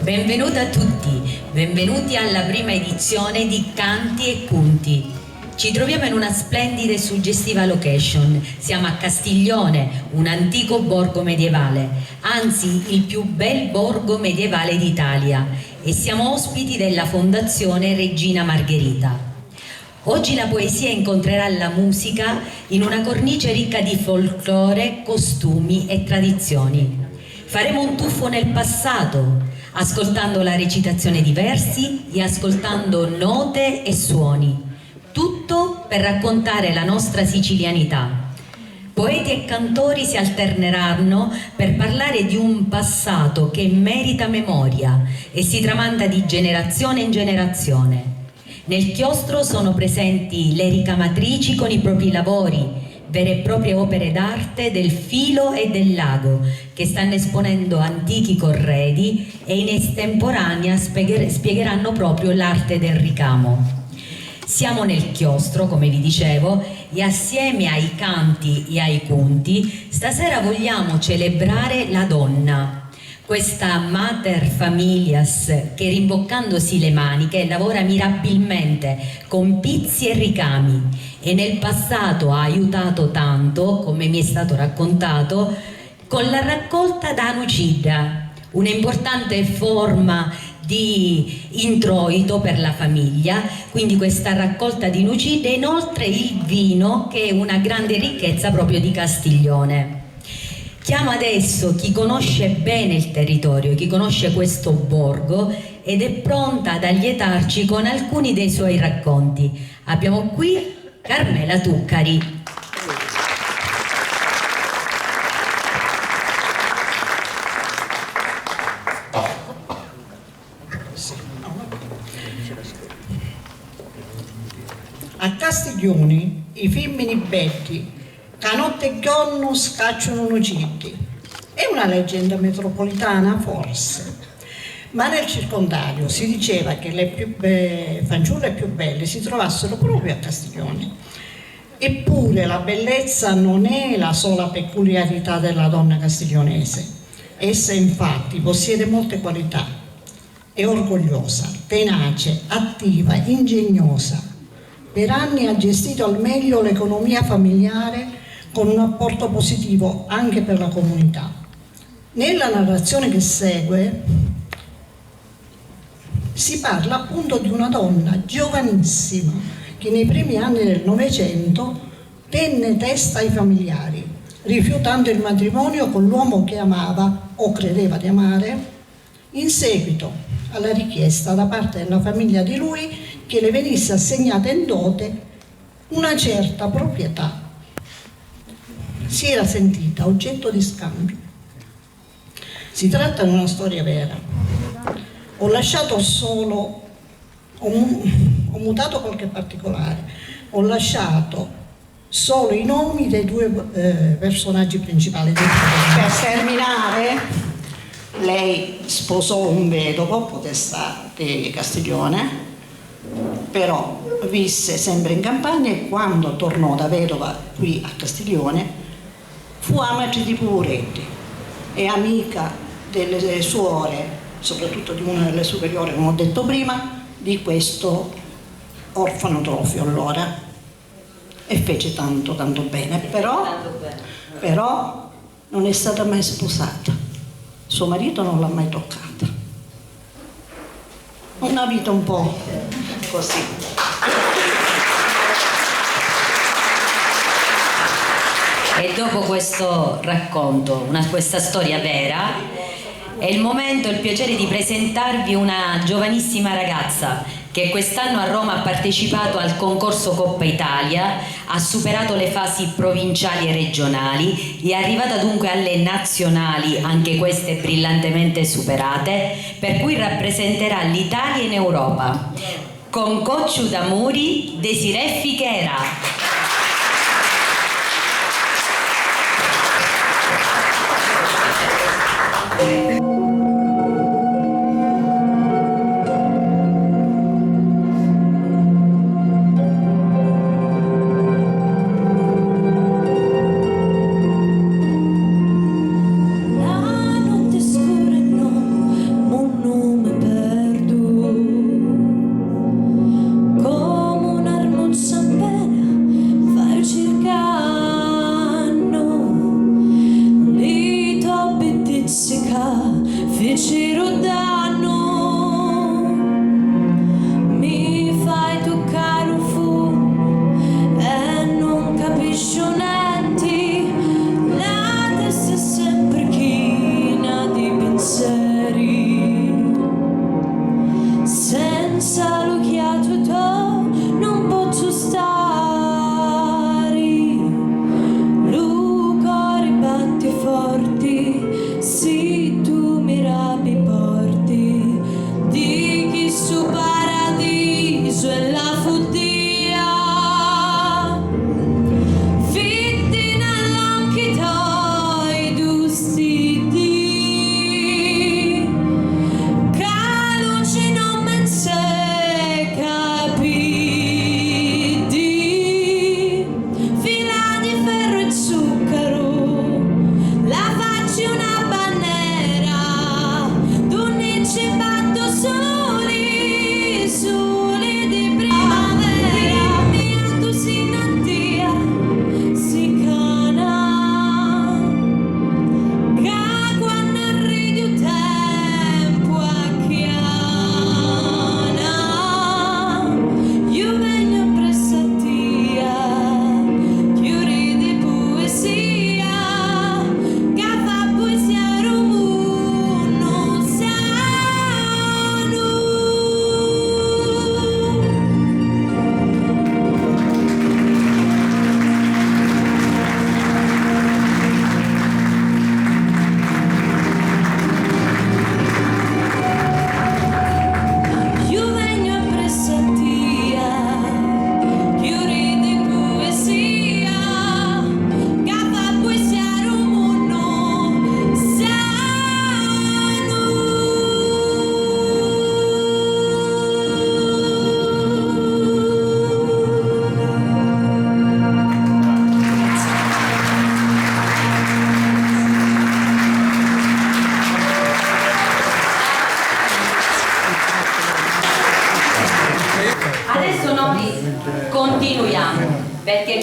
Benvenuti a tutti, benvenuti alla prima edizione di Canti e Punti. Ci troviamo in una splendida e suggestiva location. Siamo a Castiglione, un antico borgo medievale, anzi il più bel borgo medievale d'Italia, e siamo ospiti della Fondazione Regina Margherita. Oggi la poesia incontrerà la musica in una cornice ricca di folklore, costumi e tradizioni. Faremo un tuffo nel passato, ascoltando la recitazione di versi e ascoltando note e suoni. Tutto per raccontare la nostra sicilianità. Poeti e cantori si alterneranno per parlare di un passato che merita memoria e si tramanda di generazione in generazione. Nel chiostro sono presenti le ricamatrici con i propri lavori, vere e proprie opere d'arte del filo e del lago, che stanno esponendo antichi corredi e in estemporanea spiegheranno proprio l'arte del ricamo. Siamo nel chiostro, come vi dicevo, e assieme ai canti e ai punti stasera vogliamo celebrare la donna, questa mater familias che, rimboccandosi le maniche, lavora mirabilmente con pizzi e ricami e nel passato ha aiutato tanto, come mi è stato raccontato, con la raccolta da nucida, un'importante forma di introito per la famiglia, quindi questa raccolta di nucide, e inoltre il vino, che è una grande ricchezza proprio di Castiglione. Chiamo adesso chi conosce bene il territorio, chi conosce questo borgo ed è pronta ad allietarci con alcuni dei suoi racconti. Abbiamo qui Carmela Tuccari. A Castiglione i femmini belli che notte e giorno scacciano nucidi. È una leggenda metropolitana, forse, ma nel circondario si diceva che le fanciulle più belle si trovassero proprio a Castiglione. Eppure la bellezza non è la sola peculiarità della donna castiglionese. Essa infatti possiede molte qualità. È orgogliosa, tenace, attiva, ingegnosa. Per anni ha gestito al meglio l'economia familiare con un apporto positivo anche per la comunità. Nella narrazione che segue si parla appunto di una donna giovanissima che nei primi anni del Novecento tenne testa ai familiari, rifiutando il matrimonio con l'uomo che amava o credeva di amare, in seguito alla richiesta da parte della famiglia di lui che le venisse assegnata in dote una certa proprietà. Si era sentita oggetto di scambio. Si tratta di una storia vera. Ho lasciato solo, ho mutato qualche particolare, ho lasciato solo i nomi dei due personaggi principali. Per terminare, lei sposò un vedovo, potestà di Castiglione, però visse sempre in campagna e quando tornò da vedova qui a Castiglione fu amace di Puretti e amica delle suore, soprattutto di una delle superiori, come ho detto prima, di questo orfanotrofio allora, e fece tanto bene, però non è stata mai sposata, suo marito non l'ha mai toccata, una vita un po' così. E dopo questo racconto, questa storia vera, è il momento, il piacere di presentarvi una giovanissima ragazza che quest'anno a Roma ha partecipato al concorso Coppa Italia, ha superato le fasi provinciali e regionali e è arrivata dunque alle nazionali, anche queste brillantemente superate, per cui rappresenterà l'Italia in Europa. Con Cocciu d'Amuri, Desiree Fichera. La notte scura e non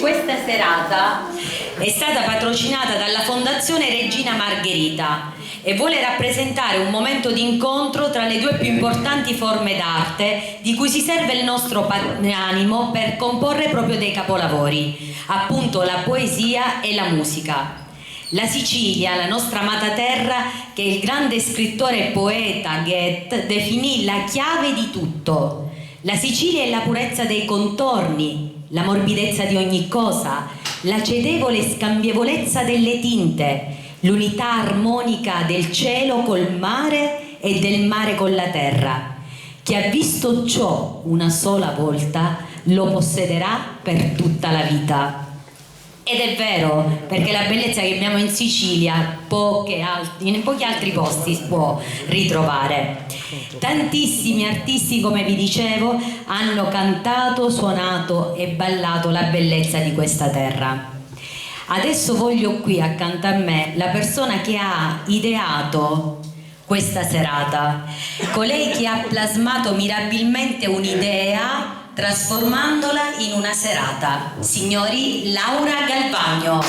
questa serata è stata patrocinata dalla Fondazione Regina Margherita e vuole rappresentare un momento di incontro tra le due più importanti forme d'arte di cui si serve il nostro animo per comporre proprio dei capolavori, appunto la poesia e la musica. La Sicilia, la nostra amata terra, che il grande scrittore e poeta Goethe definì la chiave di tutto. La Sicilia è la purezza dei contorni, la morbidezza di ogni cosa, la cedevole scambievolezza delle tinte, l'unità armonica del cielo col mare e del mare con la terra. Chi ha visto ciò una sola volta lo possederà per tutta la vita. Ed è vero, perché la bellezza che abbiamo in Sicilia in pochi altri posti si può ritrovare. Tantissimi artisti, come vi dicevo, hanno cantato, suonato e ballato la bellezza di questa terra. Adesso voglio qui accanto a me la persona che ha ideato questa serata, colei che ha plasmato mirabilmente un'idea trasformandola in una serata. Signori, Laura Galvagno.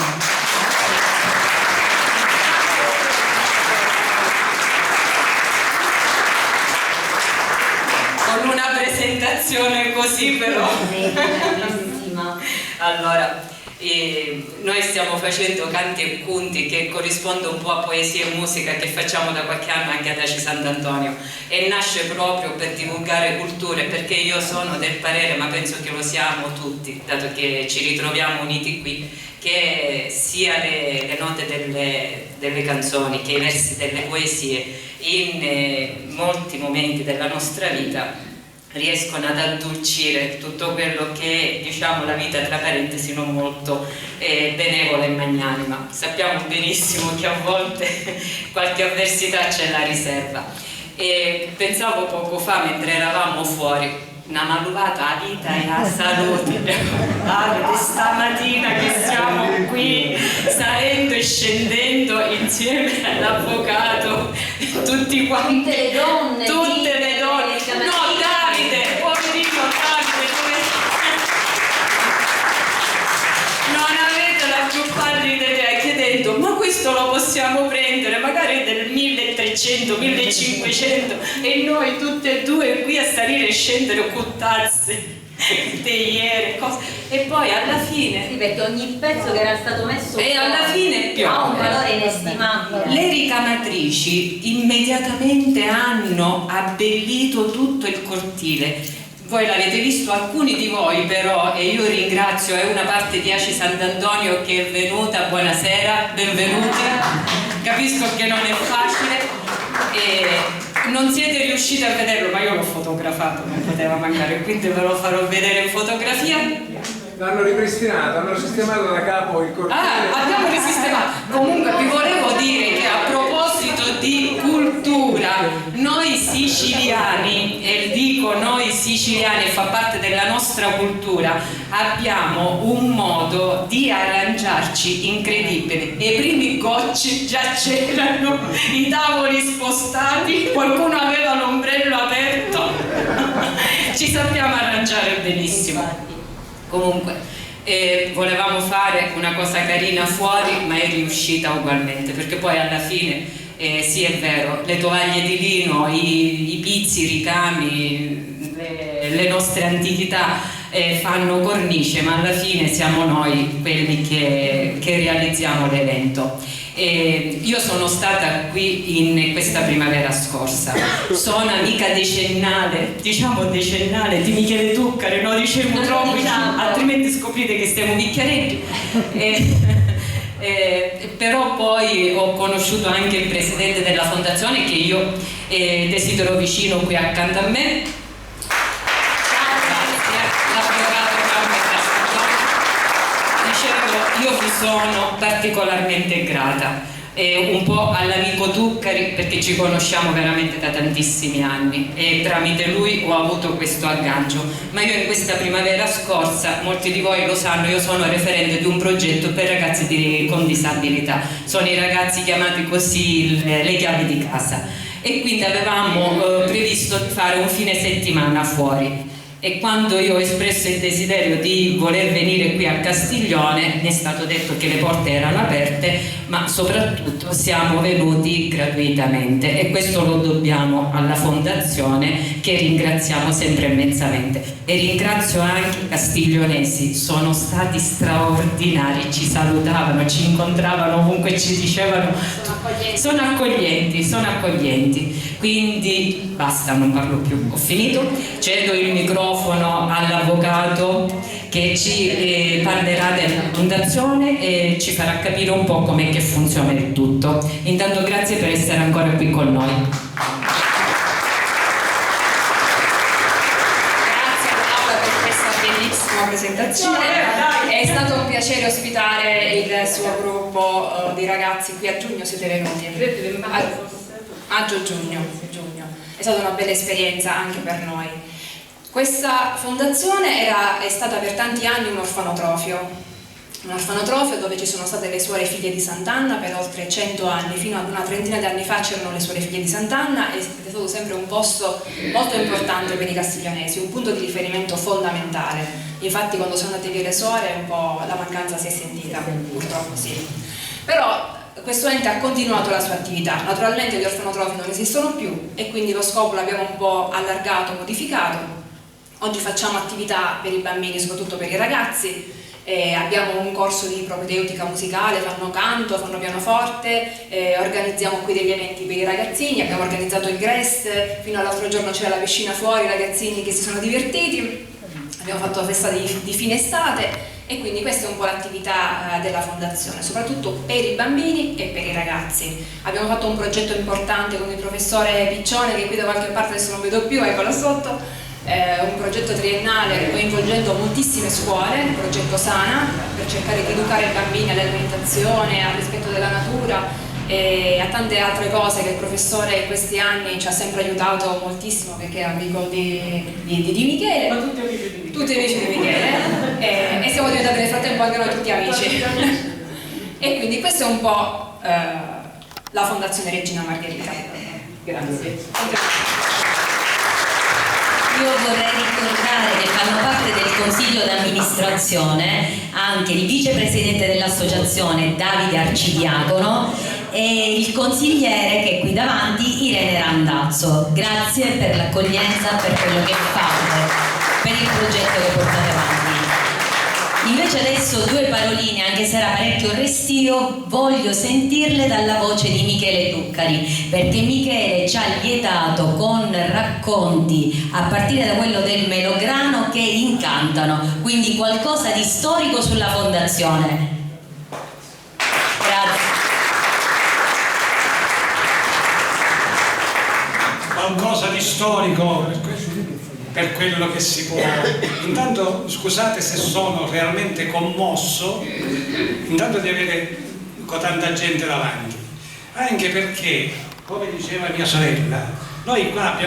Con una presentazione così però. Allora, noi stiamo facendo Canti e Punti, che corrisponde un po' a poesia e musica che facciamo da qualche anno anche ad Aci Sant'Antonio, e nasce proprio per divulgare culture, perché io sono del parere, ma penso che lo siamo tutti, dato che ci ritroviamo uniti qui, che sia le note delle canzoni che i versi delle poesie in molti momenti della nostra vita riescono ad addolcire tutto quello che è, diciamo, la vita tra parentesi non molto benevola e magnanima. Sappiamo benissimo che a volte qualche avversità ce la riserva. E pensavo poco fa, mentre eravamo fuori, una maluvata a vita e a salute. Stamattina che siamo qui salendo e scendendo insieme all'avvocato, tutti quanti, tutte le donne. No, Davide, poverino Davide, non avete la più pallida idea, chiedendo: ma questo lo possiamo prendere magari del 1300, 1500, e noi tutte e due qui a salire e scendere con tazze, teiere, cose. E poi alla fine, Sì, perché ogni pezzo che era stato messo e alla fine ha un piove. valore inestimabile. Le ricamatrici immediatamente hanno abbellito tutto il cortile. Voi l'avete visto, alcuni di voi però, e io ringrazio, è una parte di Aci Sant'Antonio che è venuta. Buonasera, benvenuti. Capisco che non è facile e non siete riusciti a vederlo, ma io l'ho fotografato, non poteva mancare, quindi ve lo farò vedere in fotografia. L'hanno ripristinato, hanno sistemato da capo il cortile. Abbiamo risistemato. Comunque vi volevo dire che a proposito di cultura, noi siciliani, e dico noi siciliani, fa parte della nostra cultura, abbiamo un modo di arrangiarci incredibile. E i primi gocci già c'erano, i tavoli spostati, qualcuno aveva l'ombrello aperto. Ci sappiamo arrangiare benissimo. Comunque, volevamo fare una cosa carina fuori, ma è riuscita ugualmente, perché poi alla fine, sì, è vero, le tovaglie di lino, i pizzi, i ricami, le nostre antichità fanno cornice, ma alla fine siamo noi quelli che realizziamo l'evento. Io sono stata qui in questa primavera scorsa, sono amica decennale, diciamo decennale, di Michele Tuccari, no, diciamo troppo, altrimenti scoprite che stiamo picchiaretti. Però poi ho conosciuto anche il presidente della fondazione, che io desidero vicino qui accanto a me. Io vi sono particolarmente grata, un po' all'amico Tuccari, perché ci conosciamo veramente da tantissimi anni e tramite lui ho avuto questo aggancio. Ma io in questa primavera scorsa, molti di voi lo sanno, io sono referente di un progetto per ragazzi con disabilità, sono i ragazzi chiamati così le chiavi di casa, e quindi avevamo previsto di fare un fine settimana fuori. e quando io ho espresso il desiderio di voler venire qui a Castiglione mi è stato detto che le porte erano aperte, ma soprattutto siamo venuti gratuitamente, e questo lo dobbiamo alla fondazione, che ringraziamo sempre immensamente. E ringrazio anche i castiglionesi, sono stati straordinari, ci salutavano, ci incontravano ovunque, ci dicevano sono accoglienti, quindi basta, non parlo più, ho finito. Cedo il microfono all'avvocato che ci parlerà della fondazione e ci farà capire un po' com'è che funziona il tutto. Intanto grazie per essere ancora qui con noi. Grazie a Paola per questa bellissima presentazione. È stato un piacere ospitare il suo gruppo di ragazzi qui a giugno. Siete venuti? Giugno. È stata una bella esperienza anche per noi. Questa fondazione è stata per tanti anni un orfanotrofio dove ci sono state le suore figlie di Sant'Anna per oltre 100 anni. Fino ad una trentina di anni fa c'erano le suore figlie di Sant'Anna, ed è stato sempre un posto molto importante per i castiglionesi, un punto di riferimento fondamentale. Infatti quando sono andate via le suore un po' la mancanza si è sentita, purtroppo sì. Però questo ente ha continuato la sua attività. Naturalmente gli orfanotrofi non esistono più e quindi lo scopo l'abbiamo un po' allargato, modificato. Oggi facciamo attività per i bambini, soprattutto per i ragazzi. Abbiamo un corso di propedeutica musicale, fanno canto, fanno pianoforte, organizziamo qui degli eventi per i ragazzini, abbiamo organizzato il Grest, fino all'altro giorno c'era la piscina fuori, i ragazzini che si sono divertiti, abbiamo fatto la festa di fine estate. E quindi questa è un po' l'attività della fondazione, soprattutto per i bambini e per i ragazzi. Abbiamo fatto un progetto importante con il professore Piccione, che qui da qualche parte adesso non vedo più, eccolo sotto, un progetto triennale coinvolgendo moltissime scuole, il progetto Sana, per cercare di educare i bambini all'alimentazione, al rispetto della natura e a tante altre cose che il professore in questi anni ci ha sempre aiutato moltissimo, perché è amico di Michele. Ma tutti amici di Michele, e siamo diventati nel frattempo anche noi tutti amici. E quindi questa è un po' la Fondazione Regina Margherita. Grazie. Io vorrei ricordare che fanno parte del consiglio d'amministrazione anche il vicepresidente dell'associazione Davide Arcidiacono e il consigliere che è qui davanti, Irene Randazzo. Grazie per l'accoglienza, per quello che fate, per il progetto che portate avanti. Invece adesso due paroline, anche se era parecchio restio, voglio sentirle dalla voce di Michele Tuccari, perché Michele ci ha lietato con racconti a partire da quello del melograno che incantano, quindi qualcosa di storico sulla fondazione. Grazie. Qualcosa di storico per quello che si può. Intanto scusate se sono realmente commosso, intanto di avere tanta gente davanti, anche perché, come diceva mia sorella, noi qua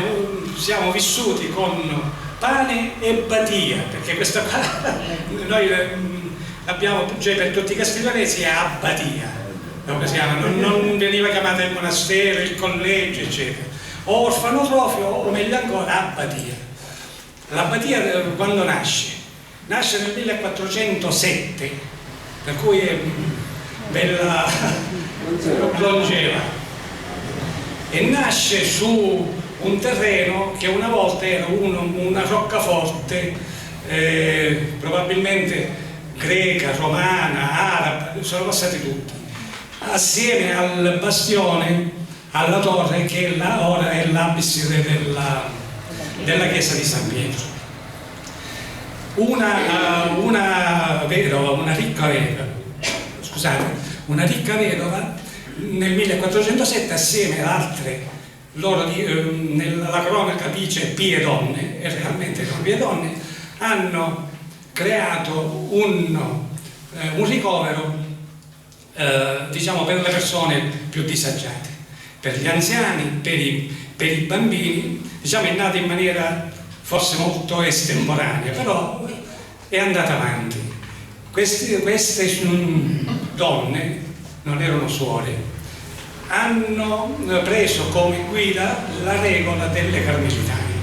siamo vissuti con pane e batia, perché questa qua noi abbiamo, cioè per tutti i castiglionesi è abbatia, non veniva chiamata il monastero, il collegio, eccetera, o orfanotrofio o meglio ancora abbatia. L'abbatia quando nasce nel 1407, per cui è bella longeva, e nasce su un terreno che una volta era una roccaforte, probabilmente greca, romana, araba, sono passati tutti, assieme al bastione, alla torre che ora è l'abside della chiesa di San Pietro. Una ricca vedova nel 1407 assieme ad altre, nella cronaca dice pie donne, e realmente erano pie donne, hanno creato un ricovero diciamo per le persone più disagiate, per gli anziani, per i bambini. Diciamo è nata in maniera forse molto estemporanea, però è andata avanti. Queste donne, non erano suore, hanno preso come guida la regola delle carmelitane.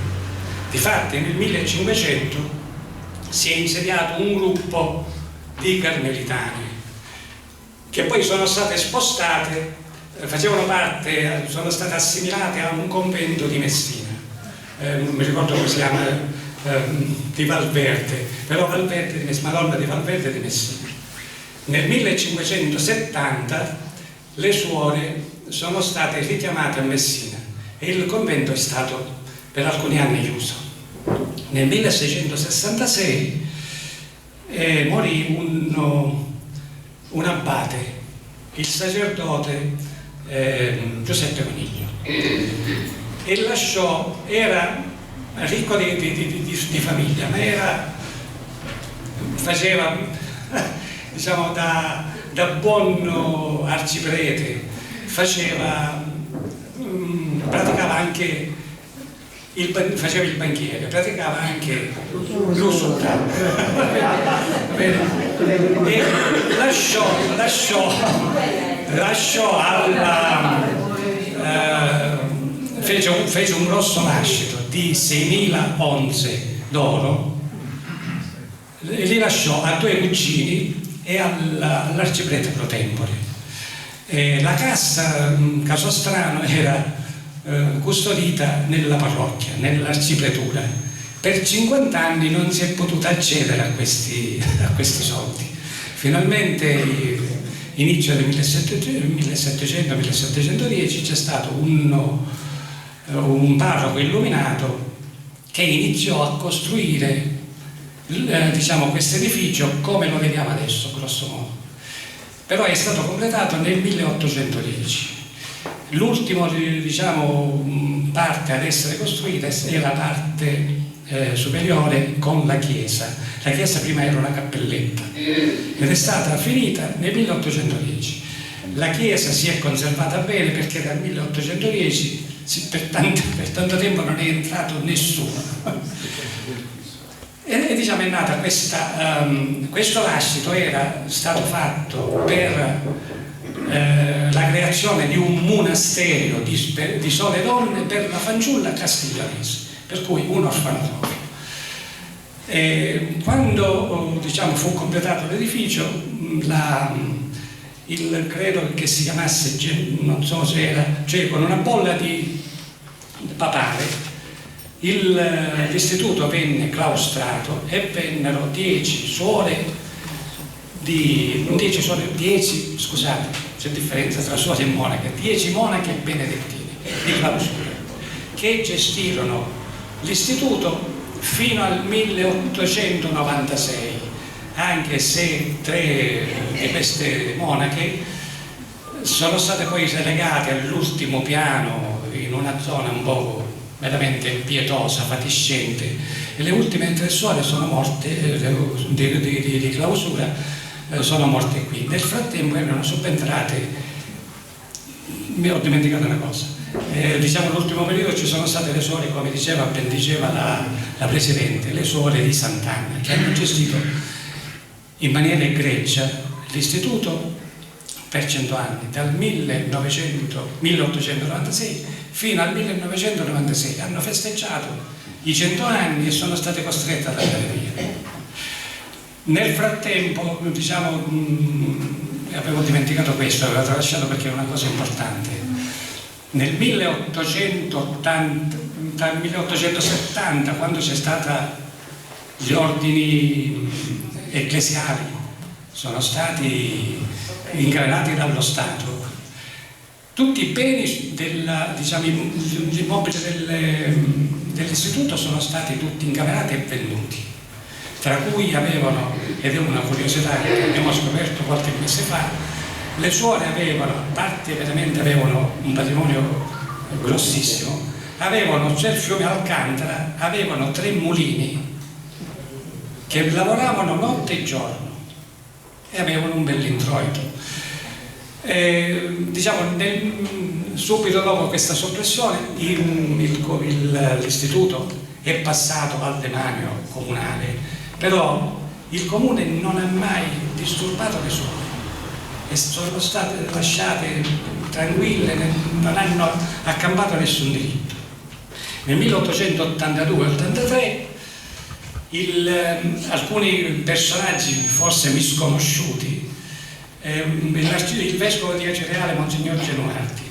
Difatti nel 1500 si è insediato un gruppo di carmelitani che poi sono state spostate, sono state assimilate a un convento di Messina, non mi ricordo come si chiama, di Valverde, però Madonna di Valverde di Messina. Nel 1570 le suore sono state richiamate a Messina e il convento è stato per alcuni anni chiuso. Nel 1666 morì un abate, il sacerdote Giuseppe Coniglio, e lasciò, era ricco di famiglia, ma faceva diciamo da buon arciprete, praticava anche faceva il banchiere, praticava anche l'usurpato e lasciò fece un grosso lascito di 6.000 onze d'oro e li lasciò a 2 cugini e all'arciprete pro tempore. La cassa Casostrano era custodita nella parrocchia, nell'arcipretura. Per 50 anni non si è potuto accedere a questi soldi. Finalmente inizio del 1700-1710 c'è stato un parroco illuminato che iniziò a costruire questo edificio come lo vediamo adesso, grosso modo. Però è stato completato nel 1810. L'ultima parte ad essere costruita è la parte superiore con la chiesa. La chiesa prima era una cappelletta ed è stata finita nel 1810. La chiesa si è conservata bene perché dal 1810 per tanto tempo non è entrato nessuno. E è nata questo lascito era stato fatto per la creazione di un monastero di sole donne per la fanciulla castiglionese, per cui un orfanotrofio. Quando fu completato l'edificio, credo che si chiamasse, non so se era, cioè con una bolla di papale, l'istituto venne claustrato e vennero 10 suore scusate, c'è differenza tra suore e monache, 10 monache benedettine di clausura che gestirono l'istituto fino al 1896, anche se 3 di queste monache sono state poi relegate all'ultimo piano in una zona un po' veramente pietosa, fatiscente, e le ultime 3 suore sono morte di clausura, sono morte qui. Nel frattempo erano subentrate, mi ho dimenticato una cosa, l'ultimo periodo ci sono state le suore, come ben diceva la Presidente, le suore di Sant'Anna, che hanno gestito in maniera egregia l'istituto per 100 anni, dal 1896 fino al 1996. Hanno festeggiato i 100 anni e sono state costrette ad andare via. Nel frattempo, avevo dimenticato questo, avevo tralasciato perché è una cosa importante. Nel 1870, quando c'è stata gli ordini ecclesiali, sono stati incamerati dallo Stato, tutti i beni gli immobili dell'istituto sono stati tutti incamerati e venduti, tra cui avevano, ed è una curiosità che abbiamo scoperto qualche mese fa, le suore avevano un patrimonio grossissimo, avevano sul fiume Alcantara, avevano 3 mulini che lavoravano notte e giorno e avevano un bell'introito. Subito dopo questa soppressione l'istituto è passato al demanio comunale, però il comune non ha mai disturbato le suore e sono state lasciate tranquille, non hanno accampato nessun diritto. Nel 1882-83 alcuni personaggi forse misconosciuti, il vescovo di Acireale, Monsignor Genuardi,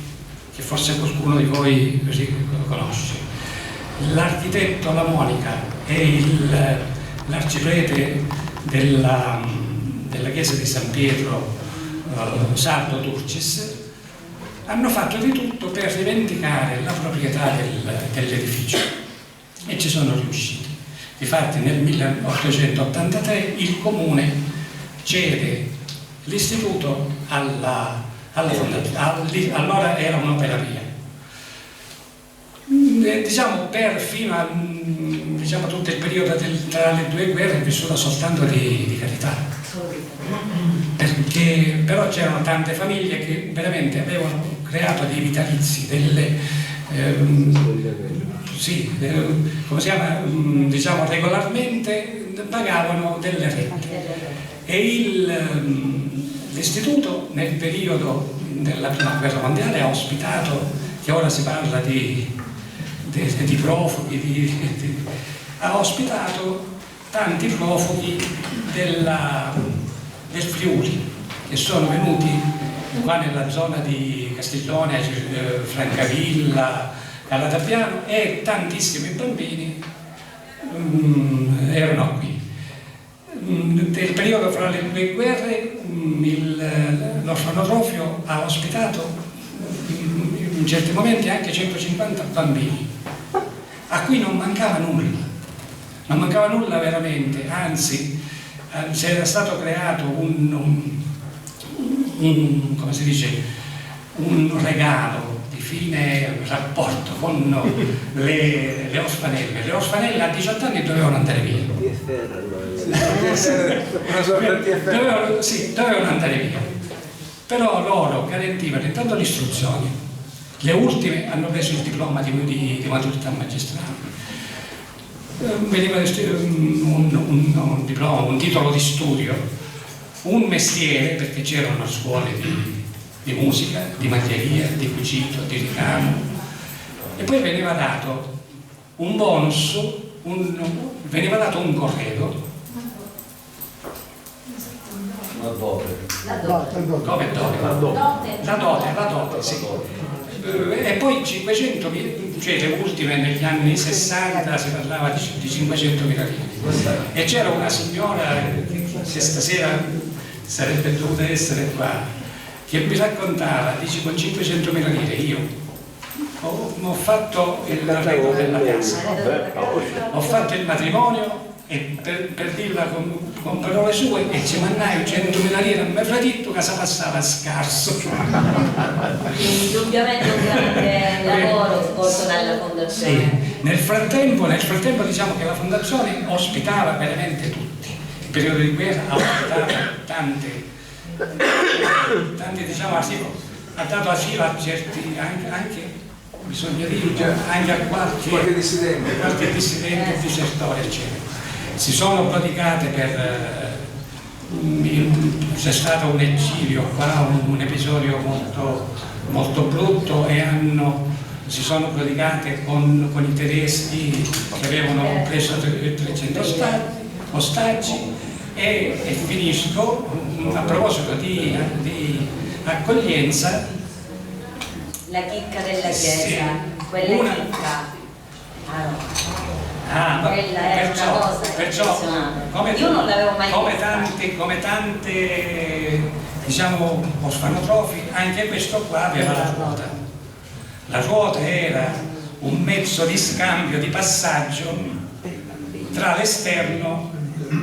che forse qualcuno di voi conosce, l'architetto La Monica e l'arciprete della chiesa di San Pietro, Sardo Turcis, hanno fatto di tutto per rivendicare la proprietà dell'edificio e ci sono riusciti. Difatti nel 1883 il comune cede l'istituto alla fondazione, allora era un'opera via. Fino a tutto il periodo tra le due guerre è vissuta soltanto di carità, perché però c'erano tante famiglie che veramente avevano creato dei vitalizi, come si chiama, regolarmente pagavano delle rente, e l'istituto nel periodo della prima guerra mondiale ha ospitato, che ora si parla di profughi, ha ospitato tanti profughi del Friuli, che sono venuti qua nella zona di Castiglione, Francavilla, Calatappiano, e tantissimi bambini erano qui. Nel periodo fra le due guerre l'orfanotrofio ha ospitato in certi momenti anche 150 bambini, a cui non mancava nulla veramente, anzi c'era stato creato un regalo di fine rapporto con le orfanelle. Le orfanelle a 18 anni dovevano andare via. Dovevano andare via. Però loro garantivano intanto l'istruzione. Le ultime hanno preso il diploma di maturità magistrale. Veniva un diploma, un titolo di studio, un mestiere, perché c'erano scuole di musica, di maglieria, di cucito, di ricamo, e poi veniva dato un bonus, veniva dato un corredo. La dote, sì. E poi 500.000, cioè le ultime negli anni 60 si parlava di 500.000 lire. E c'era una signora che stasera sarebbe dovuta essere qua, che mi raccontava, dice, con 500.000 lire io ho fatto l'arredo della casa, ho fatto il matrimonio, e per dirla con parole sue, e ci mannai 100.000 lire a me fratito che si passava scarso. Quindi indubbiamente un grande lavoro svolto dalla fondazione. Sì. Nel frattempo diciamo che la fondazione ospitava veramente tutti. Il periodo di guerra ha ospitato tanti diciamo asilo, ha dato asilo a certi anche bisogna dire anche a qualche dissidente, disertore, eccetera. Si sono prodigate c'è stato un eccidio qua, un episodio molto brutto, e si sono prodigate con i tedeschi che avevano preso 300 ostaggi, e finisco a proposito di accoglienza. La chicca della chiesa, sì, quella chicca. Quella è una cosa impressionante. Io non l'avevo mai vista. Come tante diciamo orfanotrofi, anche questo qua aveva la ruota. La ruota era un mezzo di scambio, di passaggio tra l'esterno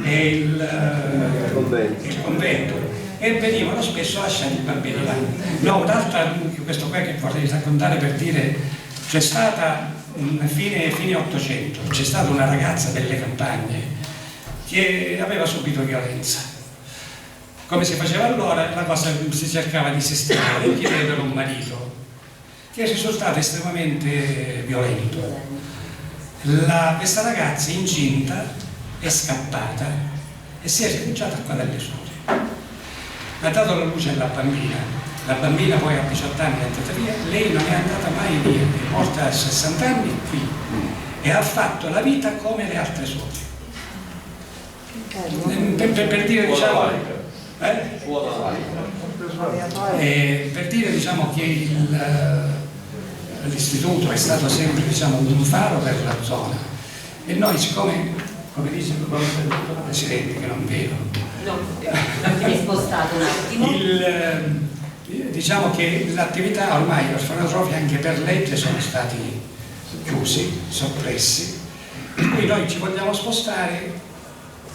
e il convento, e venivano spesso lasciati i bambini là. No, un'altra, questo qua che vorrei raccontare per dire, c'è stata fine 800, c'è stata una ragazza delle campagne che aveva subito violenza. Come si faceva allora? La cosa si cercava di sistemare, chiedere un marito che è risultato estremamente violento. Questa ragazza incinta è scappata e si è rifugiata qua dalle suore. Ha dato la luce alla bambina. La bambina poi a 18 anni è andata via, lei non è andata mai via, è morta a 60 anni qui. e ha fatto la vita come le altre suore. Per dire, diciamo, per dire, diciamo, che l'istituto è stato sempre, diciamo, un faro per la zona, e noi, siccome, come dice il Presidente, che non vedo, mi è spostato un attimo. Diciamo che l'attività, ormai gli orfanotrofi anche per legge sono stati chiusi, soppressi, per cui noi ci vogliamo spostare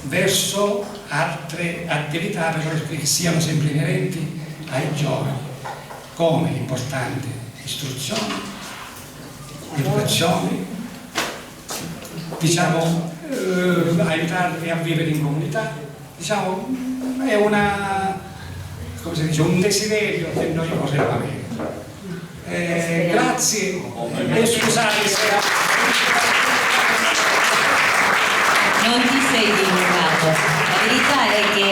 verso altre attività che siano sempre inerenti ai giovani, come importante istruzione, educazione, diciamo, aiutarli a vivere in comunità, diciamo, è come si dice, un desiderio che noi vorremmo avere. Grazie e scusate se non ti sei divulgato. La verità è che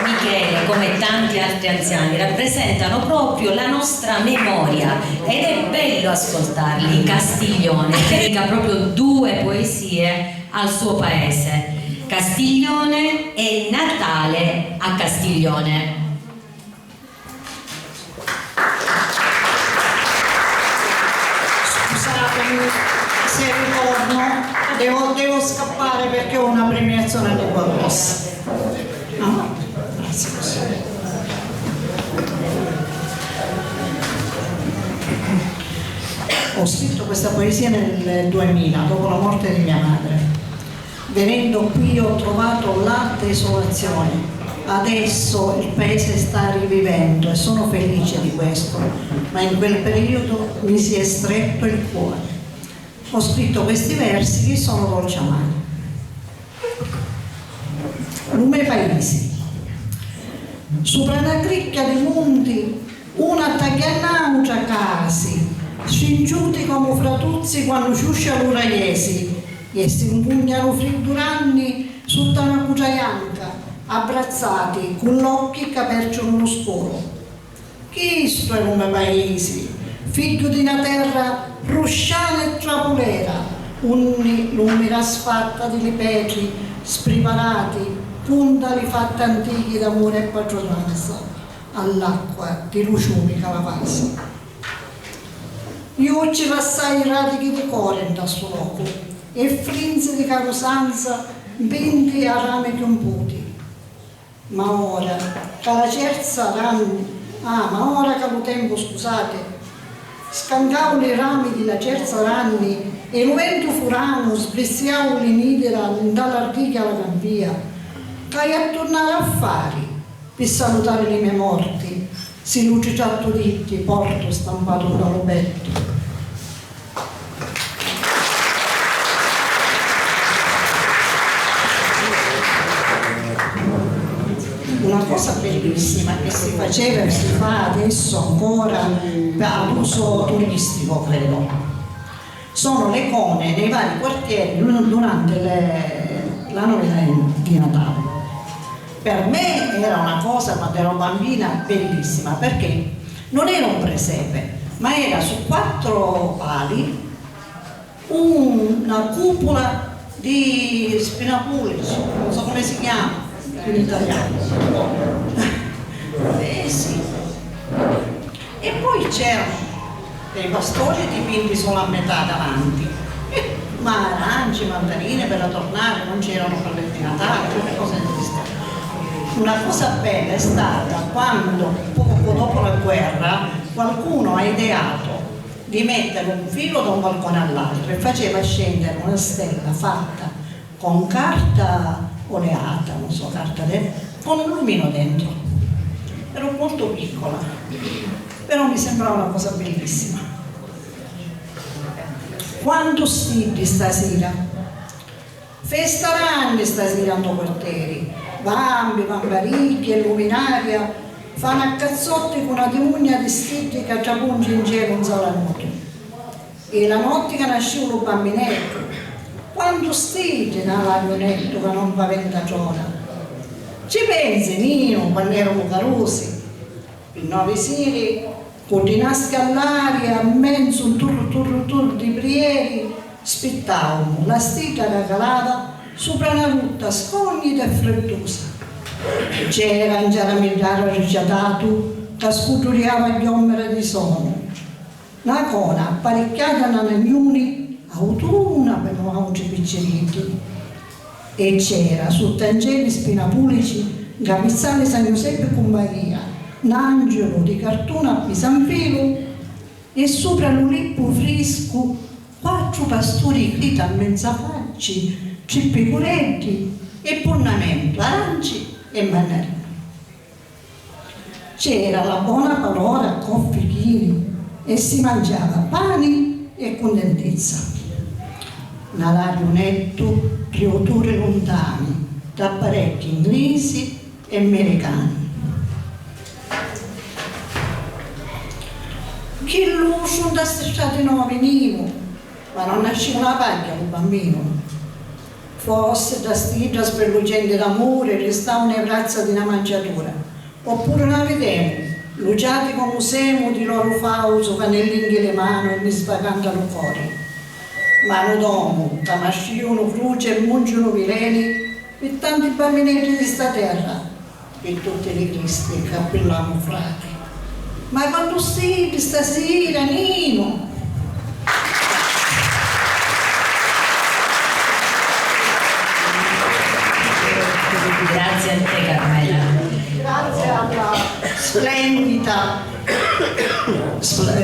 Michele, come tanti altri anziani, rappresentano proprio la nostra memoria ed è bello ascoltarli. Castiglione dedica proprio 2 poesie al suo paese, Castiglione e Natale a Castiglione. Se ritorno devo scappare perché ho una premiazione di qualcosa. No? Grazie. Ho scritto questa poesia nel 2000, dopo la morte di mia madre. Venendo qui ho trovato la desolazione. Adesso il paese sta rivivendo e sono felice di questo, ma in quel periodo mi si è stretto il cuore. Ho scritto questi versi che sono dolci amari. Lume paesi. Sopra una cricca di monti, una taglianaucia casi, scingiuti come fratuzzi quando ciuscia l'uraiesi, e si impugnano fridduranni sotto una cucia bianca, abbrazzati, con l'occhio che aperciono lo scuro. Chi sto è come paesi, figlio di una terra rusciana e trapulera, unni lumina sfatta di lipeti, spreparati, puntali fatte antichi d'amore e padronanza, all'acqua di luciumi calavasa. Io ci passai i radichi di cuore in questo loco, e frinzi di carosanza, bindi a rami computi. Ma ora, che la cerza rami, ma ora che lo tempo, scusate, scancavano i rami di la cerza ranni e il vento furano sbriziavo le nidera dall'artichia alla campia, che a tornare a fari per salutare le mie morti, si luce già tutti porto stampato dallo petto. Una cosa bellissima che si faceva e si fa adesso ancora ad uso turistico, credo, sono le icone nei vari quartieri durante la novena di Natale. Per me era una cosa, quando ero bambina, bellissima, perché non era un presepe, ma era su 4 pali una cupola di spinapulici, non so come si chiama in italiano. Sì. E poi c'erano dei pastori dipinti solo a metà davanti, ma arance, mandarine per tornare, non c'erano quelle di Natale, quelle cose esistevano. Una cosa bella è stata quando, poco dopo la guerra, qualcuno ha ideato di mettere un filo da un balcone all'altro e faceva scendere una stella fatta con carta oleata, non so, con un lumino dentro. Ero molto piccola, però mi sembrava una cosa bellissima. Quanto studi stasera? Festaranno stasera a quartieri, bambi, bambaricchi e luminaria, fanno a cazzotti con una dimugna di stitti che trapunge in cielo un solo nuoto. E la notte che nasceva un bambinetto, quando stiti nell'avionetto che non va 20 giorni. Ci pensi, Nino, quando erano carosi, i 9 siri, con i naschi all'aria, a mezzo un tur di prieri, spittavamo la stica che calava sopra una rutta scognita e freddosa. C'era un giaramillare rigiadato che scuturiava gli ombra di sonno. La cona apparecchiata da nagnuni, autunna per altri picceriti. E c'era su tangeli spinapulici, gavizzale San Giuseppe con Maria, un angelo di cartone a pisanfilo e sopra l'ulippo fresco 4 pastori grida a mezzafacci, 3 pecoretti e ponnamento, aranci e mandarini. C'era la buona parola a coffichini e si mangiava pani e contentezza. Un alario netto di odori lontani da apparecchi inglesi e americani. Chi lo sono da strisciate no venivo, ma non nasceva una paglia un bambino. Fosse da stridra spellucente d'amore, restava una razza di una mangiatura, oppure una vedevo, luciati come semo di loro fauso, canellinghi le mani e mi spagantano fuori. Mano d'uomo, tamasciano, croce e mungiano vireni, per tanti bambinetti di sta terra, per tutte le cristi che cappellavamo frati. Ma quando siete stasera, Nino? Grazie a te, Carmela.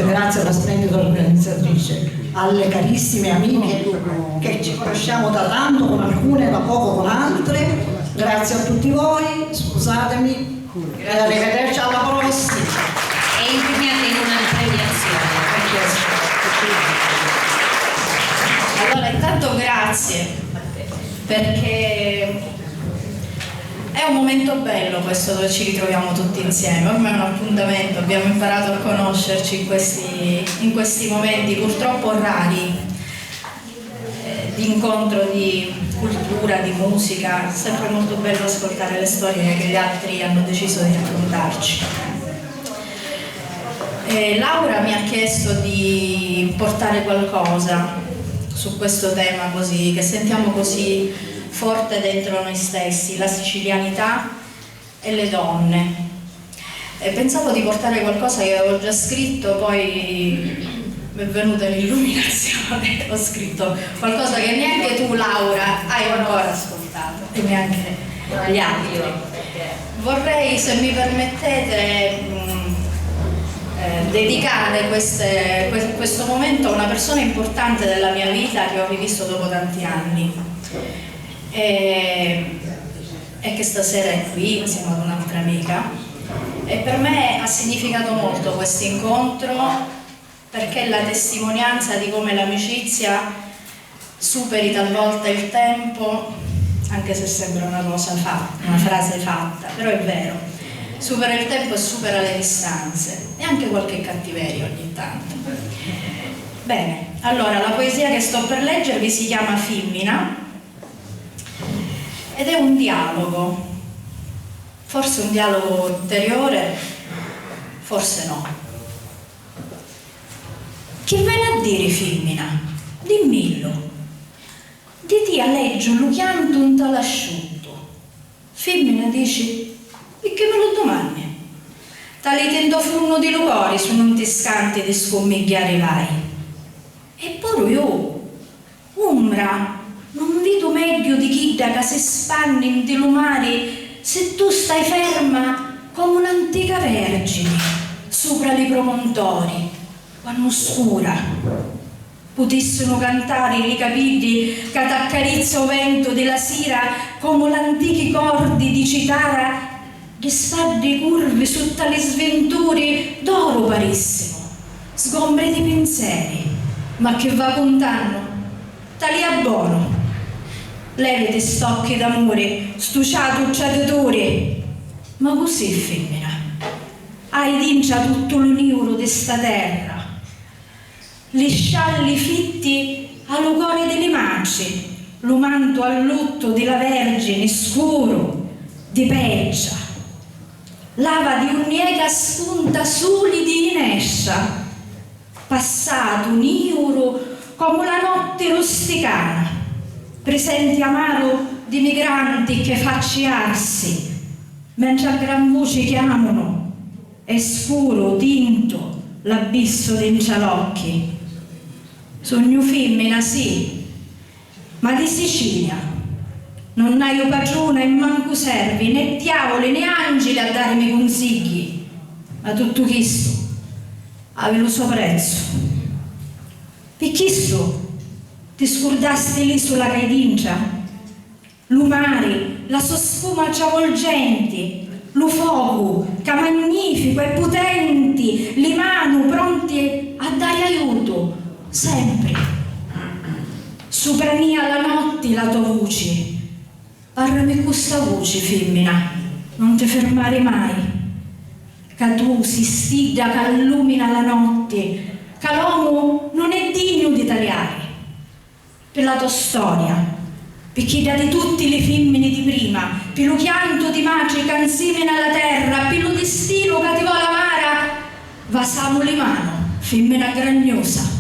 Grazie alla splendida organizzatrice, alle carissime amiche che ci conosciamo da tanto con alcune, da poco con altre. Grazie a tutti voi, scusatemi e arrivederci alla prossima. E impegnate in una premiazione. Allora, intanto grazie, perché è un momento bello questo dove ci ritroviamo tutti insieme, ormai è un appuntamento, abbiamo imparato a conoscerci in questi momenti purtroppo rari, di incontro di cultura, di musica. È sempre molto bello ascoltare le storie che gli altri hanno deciso di raccontarci. Laura mi ha chiesto di portare qualcosa su questo tema così, che sentiamo così forte dentro noi stessi, la sicilianità e le donne. E pensavo di portare qualcosa che avevo già scritto, poi mi è venuta l'illuminazione, ho scritto qualcosa che neanche tu, Laura, hai ancora ascoltato e neanche gli altri. Vorrei, se mi permettete, dedicare questo momento a una persona importante della mia vita che ho rivisto dopo tanti anni e che stasera è qui insieme ad un'altra amica. E per me ha significato molto questo incontro, perché è la testimonianza di come l'amicizia superi talvolta il tempo, anche se sembra una cosa fatta, una frase fatta, però è vero. Supera il tempo e supera le distanze e anche qualche cattiveria ogni tanto. Bene, allora la poesia che sto per leggervi si chiama Femmina ed è un dialogo, forse un dialogo interiore, forse no. Che ve ne a dire femmina? Dimmillo. Di ti a leggio lu chianto un tal asciutto. Femmina dici, e che me lo domani? Tali tendo frunno di lugori su non ti scanti di scommigliare vai. Eppure io, umbra, non vedo meglio di chi da che si spanni in di lumari se tu stai ferma come un'antica vergine sopra i promontori, quando scura. Potessero cantare i capiti che t'accarizza o vento della sera come l'antichi cordi di citara che spade curve su tali sventure d'oro parissimo, sgombre di pensieri, ma che va contando, tali abbono. Levete stocchi d'amore, stuciato ucciatatore, ma così femmina, hai dincia tutto l'uniuro di sta terra, li scialli fitti allo cuore delle mace, lo manto al lutto della vergine scuro di peggia, lava di un'iega spunta soli di inescia, passato un iuro come la notte rusticana, presenti amaro di migranti che facciarsi, mentre a gran voce chiamano, è scuro, tinto, l'abisso dei cialocchi. Sogno femmina, sì, ma di Sicilia. Non hai padrona e manco servi, né diavoli né angeli a darmi consigli, ma tutto questo aveva il suo prezzo. Per questo ti scordasti l'isola Caidincia, lo mare, la sua sfuma travolgente, lo fuoco che magnifico e potenti, le mani pronte a dare aiuto, sempre. Soprania la notte la tua voce. Parlami con questa voce, femmina, non ti fermare mai, che tu si stida che illumina la notte, che l'uomo non è degno di tagliare. Per la tua storia, per chi da di tutte le femmine di prima, per lo pianto di mace che insieme alla terra, per lo destino che ti vuole amara, vasamo le mani, femmina gragnosa.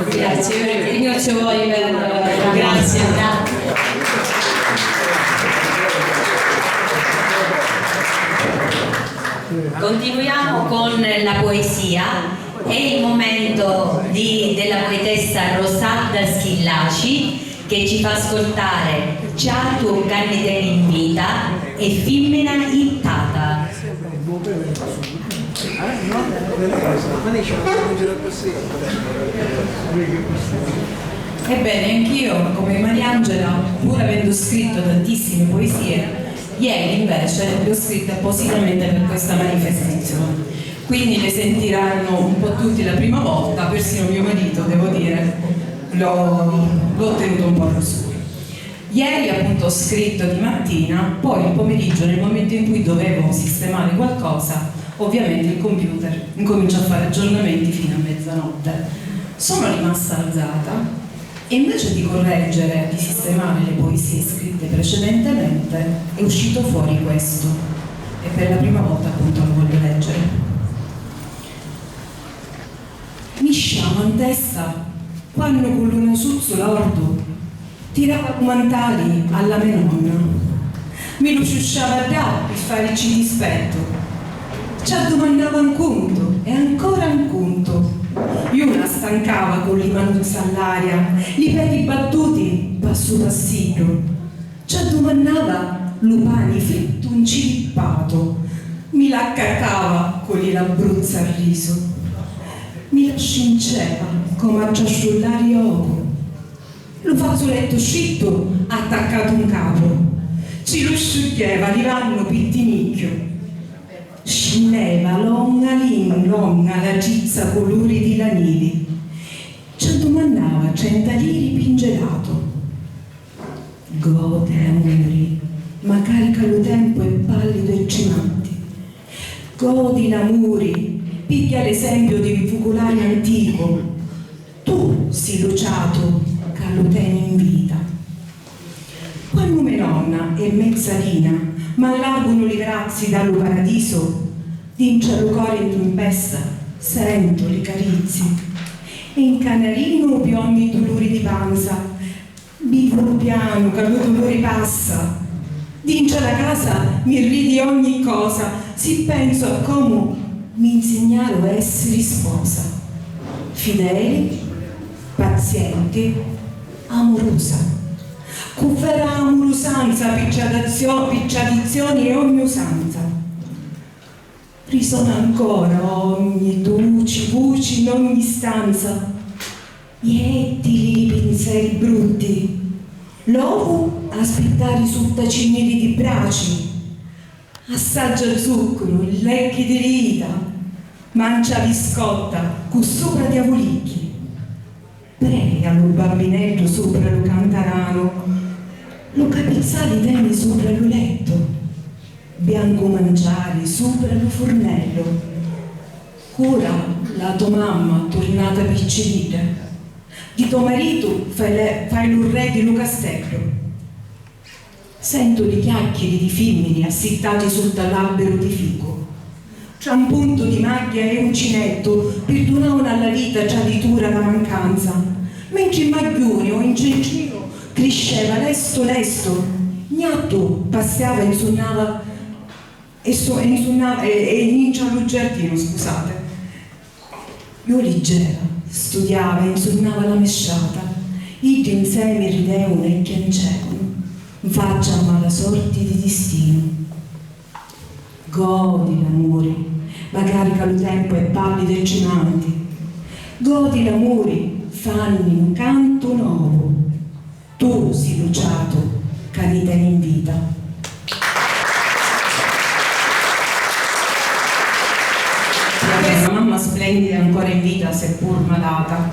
Grazie, io ringrazio voi per... Grazie. Continuiamo con la poesia. È il momento della poetessa Rosalda Schillaci che ci fa ascoltare Già tu canne in vita e Femmina ittata. Ebbene, anch'io, come Mariangela, pur avendo scritto tantissime poesie, ieri invece le ho scritte appositamente per questa manifestazione. Quindi le sentiranno un po' tutti la prima volta, persino mio marito, devo dire, l'ho tenuto un po' all'oscuro. Ieri appunto ho scritto di mattina, poi il pomeriggio, nel momento in cui dovevo sistemare qualcosa, ovviamente il computer incomincia a fare aggiornamenti fino a mezzanotte. Sono rimasta alzata e invece di correggere, di sistemare le poesie scritte precedentemente, è uscito fuori questo e per la prima volta appunto lo voglio leggere. Mi sciama in testa quando con l'una suzzo l'ordo tirava comandali alla mia nonna, mi lo sciusciava da per farci dispetto, ci domandava un conto e ancora un conto. Io la stancava con le manuzze all'aria, i piedi battuti passo passillo, ci domandava lupani fritto un cilippato, mi la cacava con le labbruzze al riso, mi la scinceva come a ciasciullare oco. Lo fazzoletto scitto attaccato un capo, ci lo sciuglieva livanno pittinicchio, scendeva longa la cizza colori di lanili, ci domandava centaliri pingelato. Gode amori, ma carica lo tempo e pallido e cimanti. Godi l'amori, piglia l'esempio di un focolare antico. Tu si luciato, lo teni in vita. Quando mia nonna e mezzalina m'allargano i grazi dallo paradiso, d'incia lo cuore in tempesta, sento le carizie, e in canarino per ogni dolore di panza, vivo piano che lo dolore passa, d'incia la casa mi ridi ogni cosa, si penso a come mi insegnarono a essere sposa, fedeli, pazienti, amorosa, con vera amorosanza, picciadizioni e ogni usanza. Risuona ancora ogni voci in ogni stanza, gli ettili pensieri brutti, l'uovo aspettare sottacinieri di braci, assaggia il zucchero, il lecchi di rita, mancia biscotta, con sopra diavolicchi. Prega lo bambinetto sopra lo cantarano, lo capezzale teni sopra lo letto, bianco mangiare sopra lo fornello. Ora la tua mamma tornata piccerita, di tuo marito fai l'urre di lo castello. Sento le chiacchiere di femmine assittati sotto l'albero di fico. C'è un punto di maglia e uncinetto perdonavano alla vita già di dura la mancanza, mentre in maglione o in cencino cresceva lesto, gnatto passava e insunnava e iniziava il giardino, scusate. Io leggera, studiava e insunnava la mesciata, i insieme ridevano e piangevano, in faccia a mala sorte di destino. Godi l'amore, ma carica il tempo e pallido e cemanti. Godi l'amore, fanni un canto nuovo. Tu sei luciato, canita in vita. La mamma splendida ancora in vita, seppur malata,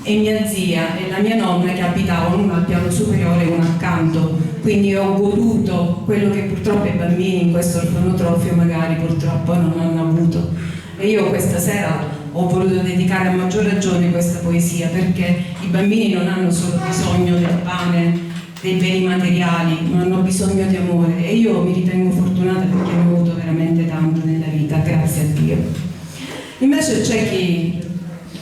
e mia zia e la mia nonna che abitavano una al piano superiore e una accanto, quindi ho goduto quello che purtroppo i bambini in questo orfanotrofio magari purtroppo non hanno avuto. E io questa sera ho voluto dedicare a maggior ragione questa poesia, perché i bambini non hanno solo bisogno del pane, dei beni materiali, ma hanno bisogno di amore, e io mi ritengo fortunata perché ne ho avuto veramente tanto nella vita, grazie a Dio. Invece c'è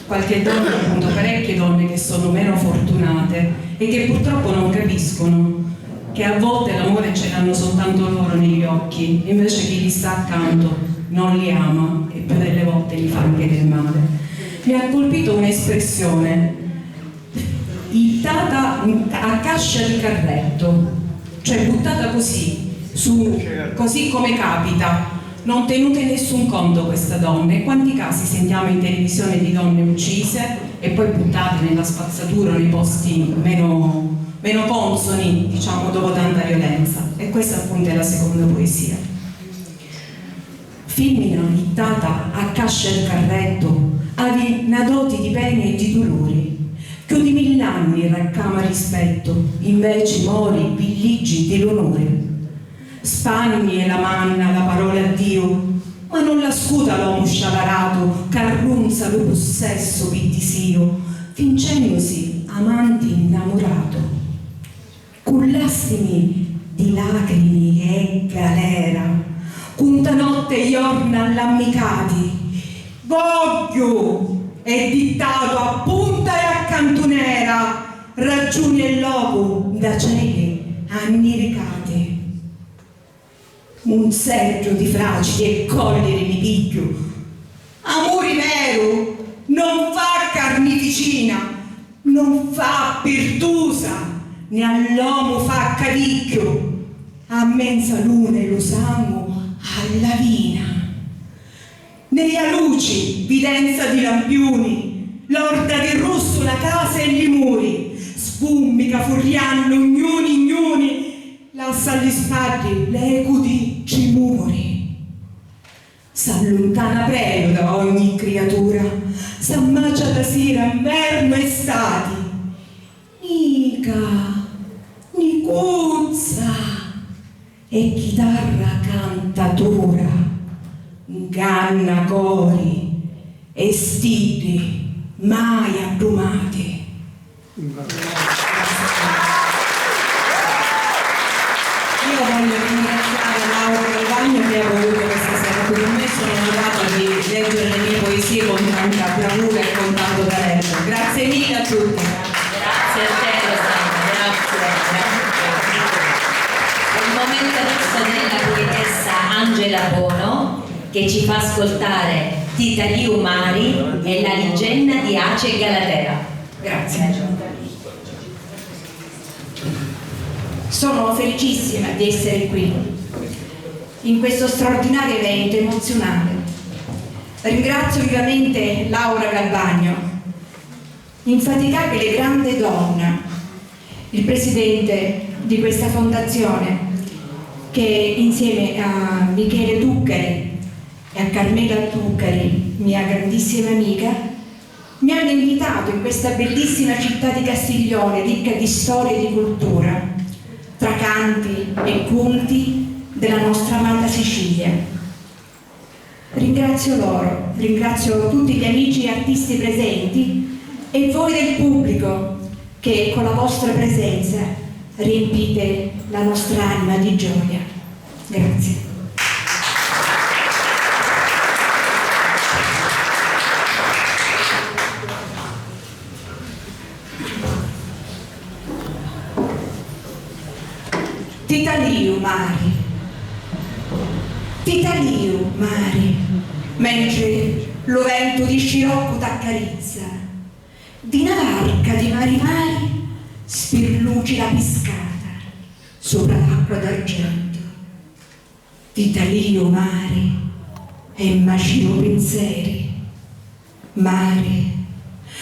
qualche donna, appunto parecchie donne che sono meno fortunate e che purtroppo non capiscono che a volte l'amore ce l'hanno soltanto loro negli occhi, invece chi gli sta accanto non li ama e più delle volte gli fa anche del male. Mi ha colpito un'espressione, ittata a cascia di carretto, cioè buttata così, così come capita, non tenute in nessun conto questa donna. E quanti casi sentiamo in televisione di donne uccise e poi buttate nella spazzatura o nei posti meno consoni, diciamo, dopo tanta violenza. E questa appunto è la seconda poesia. Femmina ittata a cascia di carretto, avi nadoti di pene e di dolori, che di 1000 anni raccama rispetto, invece mori villigi di l'onore. Spagni e la manna la parola a Dio, ma non la scuta l'uomo scialarato, carrunza lo possesso vittisio, fingendosi amanti innamorato. Cullastimi di lacrimi e galera, cunta notte giorna all'ammicati, voglio è dittato a punta e a cantonera, ragioni e loco da cieche anni recati. Un seggio di fragili e collere mi piglio, amore vero non fa carneficina, non fa pertusa, né all'uomo fa cavicchio, a mensa luna lo sangue alla vina. Nella luci, videnza di lampioni, l'orda di rosso la casa e gli muri, sfumica furiano ignuni, lascia agli spalli l'eco di cimuri. S'allontana prego da ogni creatura, s'ammacia da sera, inverno e stati, ni cuzza e chitarra cantatura, inganna cori e stili mai abbrumati. Io voglio ringraziare Laura Galvagno che ha voluto questa sera con me, sono onorata di leggere le mie poesie con tanta bravura e con tanto talento. Grazie mille a tutti. Grazie a te Rosanna, grazie. È il momento adesso della poetessa Angela Bono che ci fa ascoltare Tita Liu Mari e la leggenda di Ace Galatea. Grazie. Sono felicissima di essere qui, in questo straordinario evento emozionale. Ringrazio vivamente Laura Galvagno, infaticabile grande donna, il presidente di questa fondazione, che insieme a Michele Tuccari e a Carmela Tuccari, mia grandissima amica, mi hanno invitato in questa bellissima città di Castiglione, ricca di storia e di cultura, tra canti e culti della nostra amata Sicilia. Ringrazio loro, ringrazio tutti gli amici e artisti presenti e voi del pubblico che con la vostra presenza riempite la nostra anima di gioia. Grazie. Tita Liu Mari, Tita Liu Mari, mentre lo vento di scirocco t'accarezza, di una barca di mari spirluci la piscata sopra l'acqua d'argento. Tita Liu Mari, e macino pensieri, mare,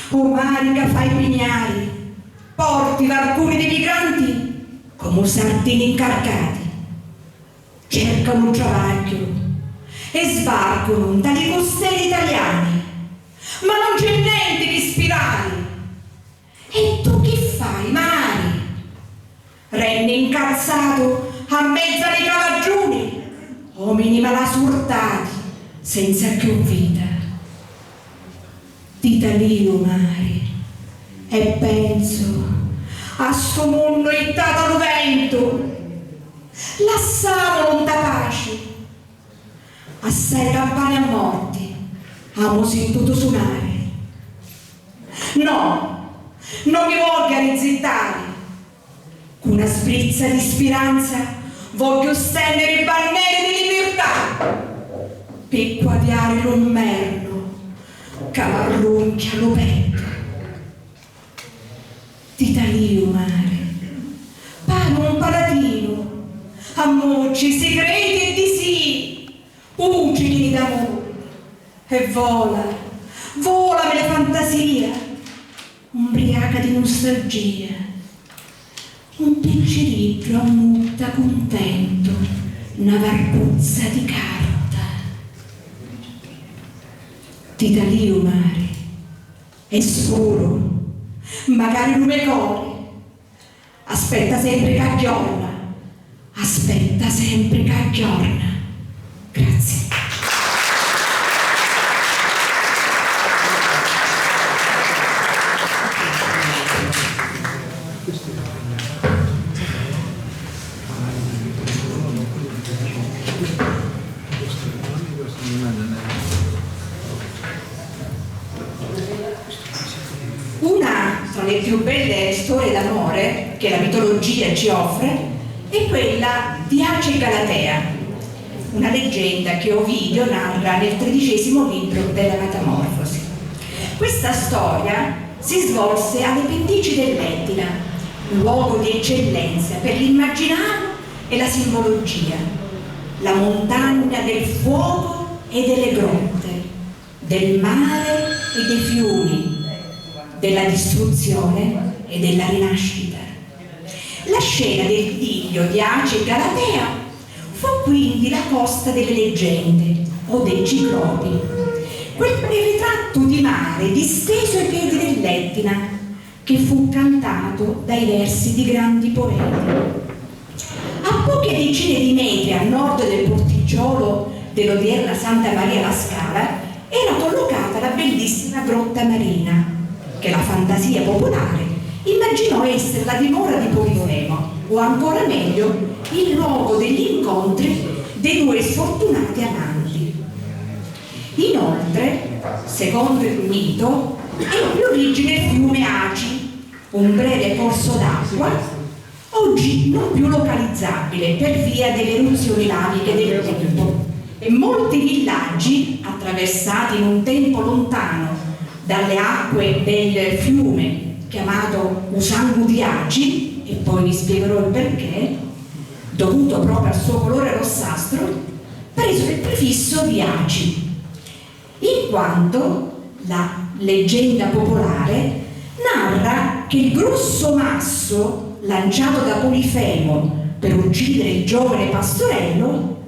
o mare che fai pignari, porti barconi dei migranti come sardini incarcati, cercano un travaglio e sbarcano dagli costieri italiani, ma non c'è niente di spirali. E tu che fai, mari? Renne incazzato a mezzo dei cavaggiuni, uomini malasurtati, senza più vita. Tita Liu Mari, e penso a sto mondo ittato al vento, lassavo non da pace, assai campane a morti, amo sentito suonare. No, non mi voglio rizittare. Con una sprizza di speranza voglio stendere il bannere di libertà per quadrare l'ommerno che m'arronchia lo petto. Titalio mare, pare un paladino, ammocci segreti e di sì, pugili d'amore, e vola, vola nella fantasia, ubriaca di nostalgia, un picciriggio ammutta contento, una varpuzza di carta. Titalio mare, è solo, magari un core, aspetta sempre che aggiorna, aspetta sempre che aggiorna. Grazie. Una tra le più belle storie d'amore che la mitologia ci offre è quella di Ace e Galatea, una leggenda che Ovidio narra nel 13° libro della Metamorfosi. Questa storia si svolse alle pendici dell'Etna, luogo di eccellenza per l'immaginario e la simbologia, la montagna del fuoco e delle grotte, del mare e dei fiumi, della distruzione e della rinascita. La scena del idillio di Ace e Galatea fu quindi la costa delle leggende o dei ciclopi, quel ritratto di mare disteso ai piedi dell'Etna che fu cantato dai versi di grandi poeti. A poche decine di metri a nord del porticciolo dell'odierna Santa Maria la Scala era collocata la bellissima grotta marina che la fantasia popolare immaginò essere la dimora di Polifemo, o ancora meglio il luogo degli incontri dei due sfortunati amanti. Inoltre, secondo il mito, ebbe origine il fiume Aci, un breve corso d'acqua oggi non più localizzabile per via delle eruzioni laviche del tempo, e molti villaggi attraversati in un tempo lontano dalle acque del fiume chiamato Usangu di Aci, e poi vi spiegherò il perché, dovuto proprio al suo colore rossastro, presero il prefisso di Aci, in quanto la leggenda popolare narra che il grosso masso lanciato da Polifemo per uccidere il giovane pastorello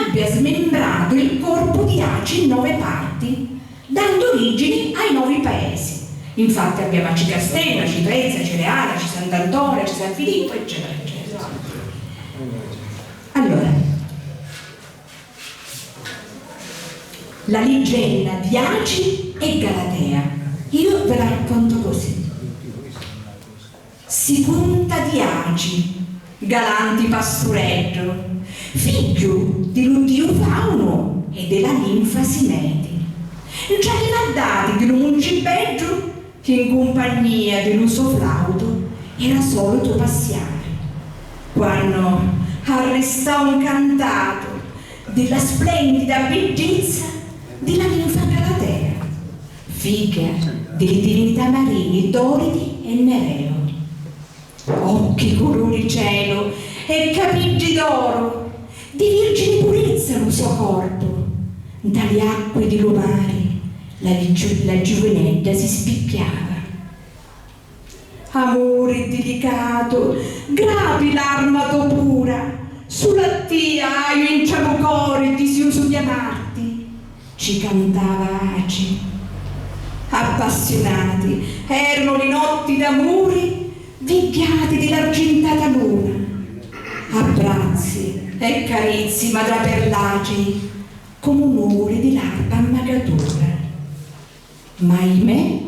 abbia smembrato il corpo di Aci in 9 parti, dando origine ai 9 paesi. Infatti abbiamo Aci Castello, Aci Trezza, Aci Reale, Aci Sant'Antonio, Aci San Filippo, eccetera, eccetera. Allora, la leggenda di Aci e Galatea, io ve la racconto così. Si punta di Aci, galanti pastureggio, figlio dell'Udio Fauno e della ninfa Simeti. Già le dati di un muncipeggio che in compagnia dell'uso flauto era solito passiare, quando arrestò un cantato della splendida bellezza della ninfa Galatea, figlia delle divinità marini Doridi e Nereo. Occhi color di cielo e capigli d'oro, di virgine purezza il suo corpo, dalle acque di lumari la giovinetta si spicchiava. Amore delicato, gravi l'armato pura, sulla tia io inciamo cuore disiuso di amarti, ci cantava Aci. Appassionati erano le notti d'amore, vigliati dell'argentata luna, abbracci e carezzi madraperlacei come un'ore di larva ammagatura. Ma ahimè,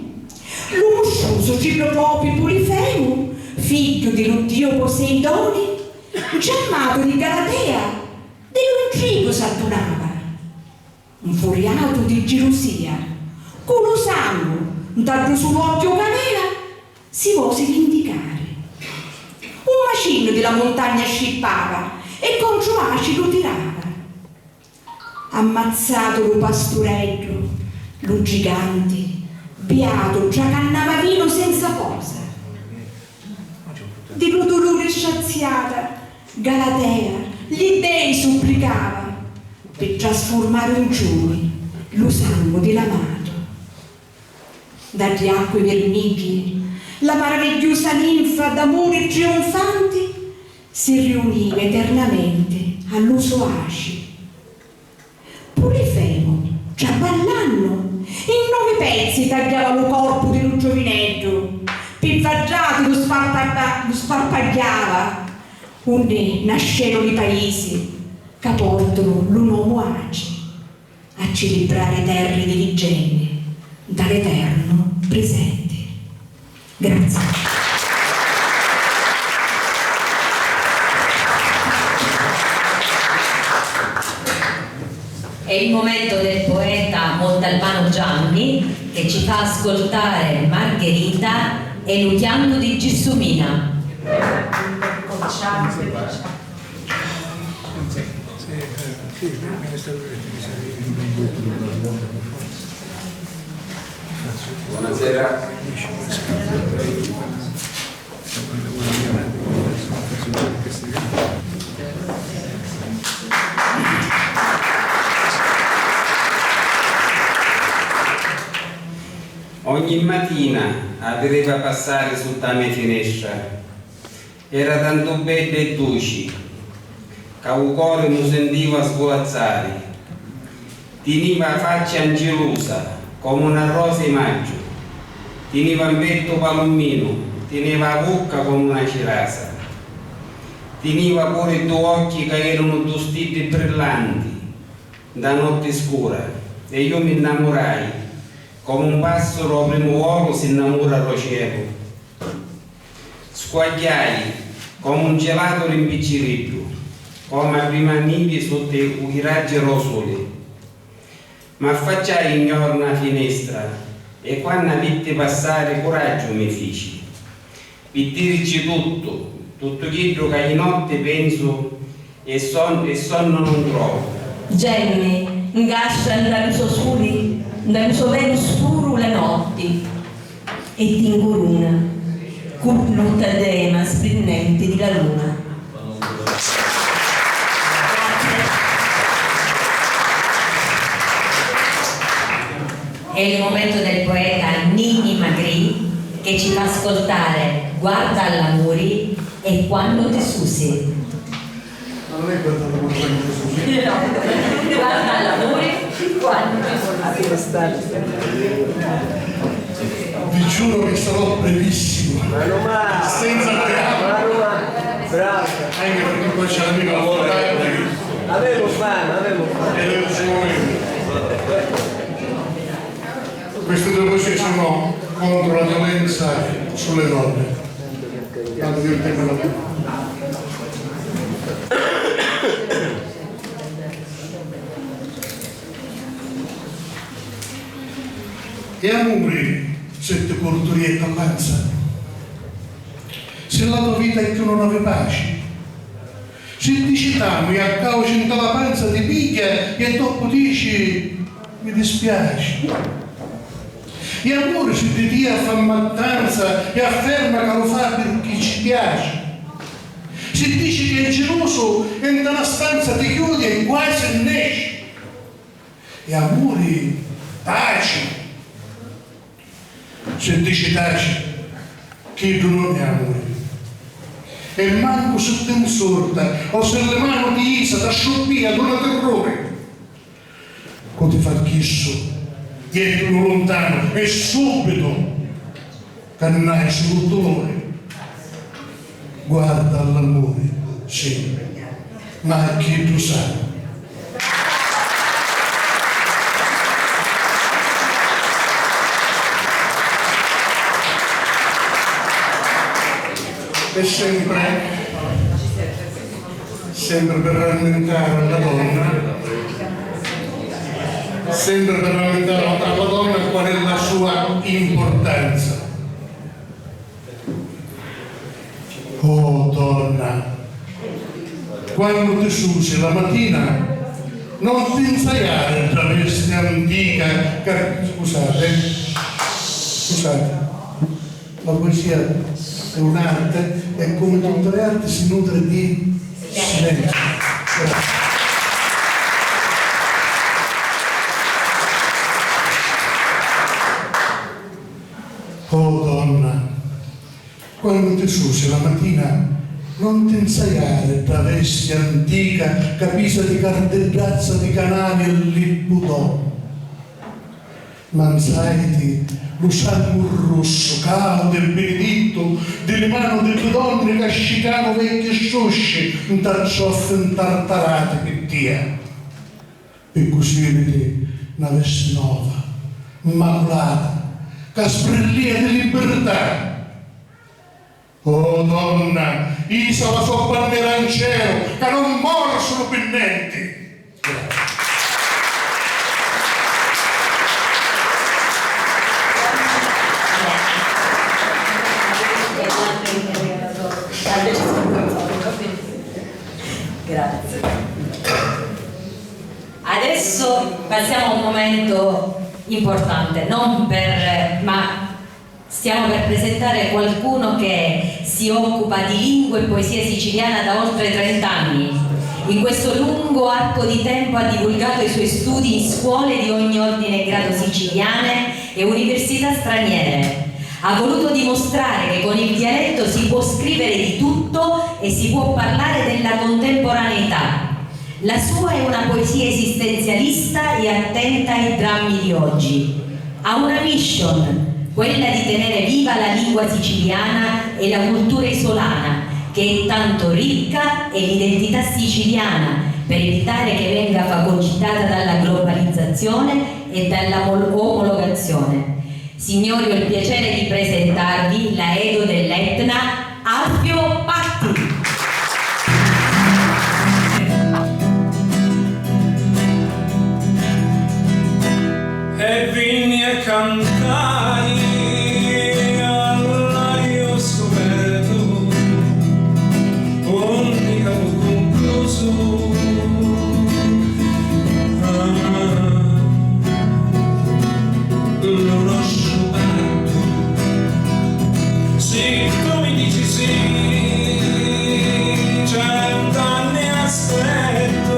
l'uscioso ciclope Polifemo, figlio dell'Udio Poseidone, già amato di Galatea, dell'Uncigo s'adunava. infuriato di gelosia, con lo sangue dato sull'occhio canera, si vose indicare. Un macigno della montagna scippava e con gioaci lo tirava. Ammazzato lo pastureggio, lo gigante, beato, già cannava vino senza posa. Di lo dolore sciaziata, Galatea gli dei supplicava per trasformare in giovane lo sangue dell'amato. Dagli acque vermiglie la meravigliosa ninfa d'amore trionfanti si riuniva eternamente all'uso asci. Polifemo, già ballando, in 9 pezzi tagliava lo corpo dello giovinetto, piffaggiato lo sparpagliava, onde nascevano i paesi che portano l'uomo agi a celebrare terre di leggende dall'eterno presente. Grazie. È il momento del poeta Montalbano Gianni che ci fa ascoltare Margherita e Luchiando di Gelsomina. Buonasera. Ogni mattina vedeva passare sotto la mia finestra. Era tanto bello e dolce che il cuore mi sentiva svolazzare. Teneva faccia angelosa come una rosa in maggio. Teneva un petto palomino, teneva la bocca come una cerasa. Teneva pure 2 occhi che erano 2 stelle brillanti da notte scura e io mi innamorai come un passero al primo volo si innamora allo cielo. Squagliai come un gelato rimpiccirillo, come a prima nipi sotto i raggi rosoli. Ma affacciai intorno alla finestra e quando vitti passare coraggio mi feci. Per dirci tutto quello che di notte penso e sonno non trovo. Gemmi, ingascia dall'uso scuri, dall'uso vero scuro le notti e t'inguruna, curnuta dema splendente di la luna. È il momento del poeta Nini Magri che ci fa ascoltare Guarda all'amori e quando ti susi. Non è guarda all'amore quando ti susi. Guarda all'amore quando ti susi. Vi giuro che sarò brevissimo. Senza teatro. Bravo. Anche perché poi c'è l'amico avvocato. Avevo fame. E l'ultimo momento. Queste 2 poesie sono contro la violenza sulle donne. Tanto io il tema lo e amori se ti portorietta avanza. Se la tua vita è che non ave pace, se dici tanto e a causa in la panza ti piglia e dopo dici mi dispiace. E amore se ti dia fa mattanza e afferma che lo fa per chi ci piace. Se dici che è geloso e in una stanza ti chiudi e quasi ne esci. E amore taci. Se dici taci, che tu non è amore. E manco se ti insorta o se le mani ti isa da sciuppia ad una terrore. Che ti fa chisso dietro lontano e subito cannai sul dolore. Guarda all'amore, sì, ma chi tu sai. E sempre per rammentare alla donna sempre per aumentare alla donna qual è la sua importanza. Oh donna, quando ti susi la mattina non ti insaiare tra vesti antica, scusate, la poesia è un'arte e come tutte le arti si nutre di silenzio. Grazie. Oh donna, quando ti susi la mattina non ti insaiare tra vesti antica, capisa di cardellazza di canali e lippudò, ma insaiti lo sangue rosso, caldo e benedetto delle mani delle donne che ascicano vecchie sciosce in tarcioffe intartarate per te, e così vedi una veste nuova, immacolata, casprellia di libertà. Oh donna, isa la sua bandiera in cielo, che non morsono pennenti. Grazie. Adesso passiamo a un momento importante, ma stiamo per presentare qualcuno che si occupa di lingua e poesia siciliana da oltre 30 anni. In questo lungo arco di tempo ha divulgato i suoi studi in scuole di ogni ordine e grado siciliane e università straniere. Ha voluto dimostrare che con il dialetto si può scrivere di tutto e si può parlare della contemporaneità. La sua è una poesia esistenzialista e attenta ai drammi di oggi. Ha una mission, quella di tenere viva la lingua siciliana e la cultura isolana, che è tanto ricca, e l'identità siciliana, per evitare che venga fagocitata dalla globalizzazione e dalla omologazione. Signori, ho il piacere di presentarvi la Edo dell'Etna, Alfio Patti. E vini a cantare all'aria scoperto, ogni capo concluso. L'uno sciupato, se tu mi dici sì, c'è un danne aspetto,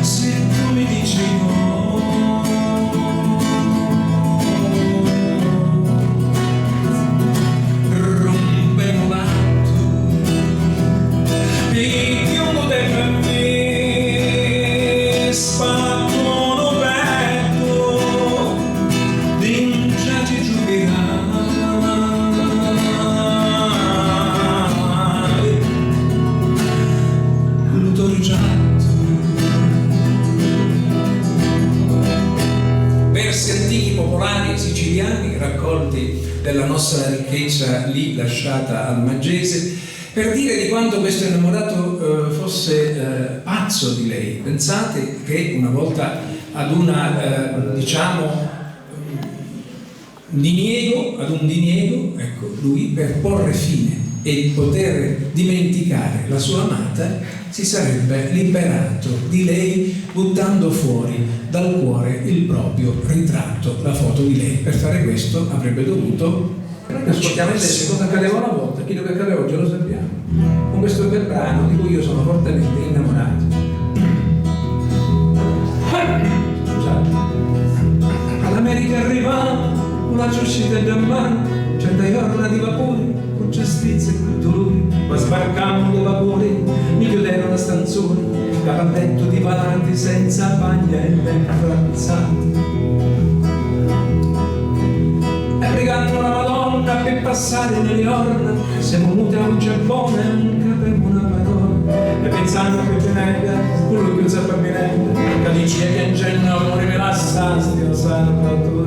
se tu mi dici no, rompe un vatto, e chiudo dentro me, spacco un petto, d'ingia ci giubirai, l'autorizzato. Versi antichi popolari siciliani raccolti della nostra ricchezza lì lasciata al Maggese, per dire di quanto questo innamorato fosse pazzo di lei. Pensate che una volta ad una ad un diniego, ecco, lui per porre fine e poter dimenticare la sua amata si sarebbe liberato di lei buttando fuori dal cuore il proprio ritratto, la foto di lei. Per fare questo avrebbe dovuto ascoltiamo adesso cosa accadeva una volta, quello che accade oggi lo sappiamo, con questo bel brano di cui io sono fortemente innamorato. Scusate. All'America arriva una ciuscita da mano, c'è da giornata di vapore, con giustizia e con dolore, ma sbarcando dei vapori, mi chiuderono a stanzone, cavalletto di vanti senza bagna e ben frazzati. E pregando la Madonna per passare nelle orme, siamo muti a un giappone e non capiamo una parola, e pensando che venga, quello che usa per venenda, che dice che in genere amore me la sta, Dio Salvatore.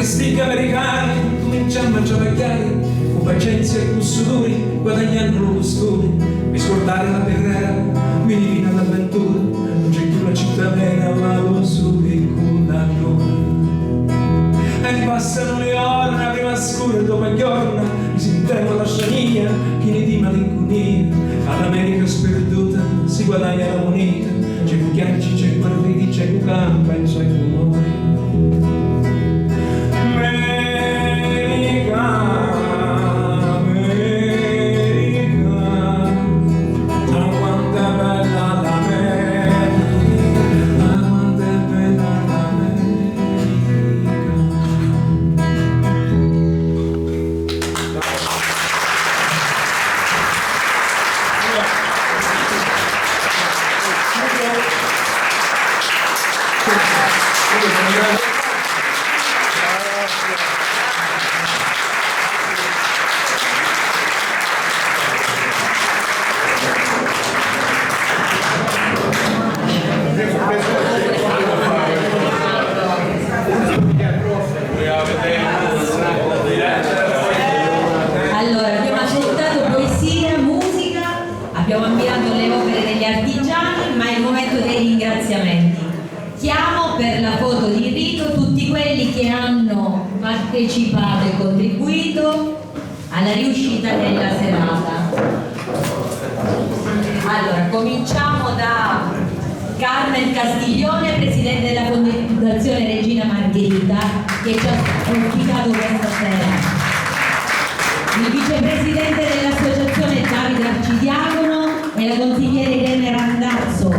altri stig americani cominciamo a giovecchiare con pazienza e con sudori, guadagnando lo costone. Mi scordare la perrera, mi divina l'avventura, non c'è più la città vera, ma lo su e con la e passano le ore, una prima scura e dopo giorno mi sentiamo la sciaglia, pieni di malinconia. All'America sperduta si guadagna la moneta, c'è cucchiacci, c'è guarditi, c'è cucampa e c'è cuore. Allora, abbiamo ascoltato poesia, musica, abbiamo ammirato le opere degli artigiani, ma è il momento dei ringraziamenti. Chiamo per la foto di rito tutti quelli che hanno partecipato e contribuito alla riuscita della serata. Allora, cominciamo da Carmen Castiglione, presidente della Fondazione Regina Margherita, che ci ha ospitato questa sera. Il vicepresidente dell'associazione Davide Arcidiacono e la consigliera Irene Randazzo.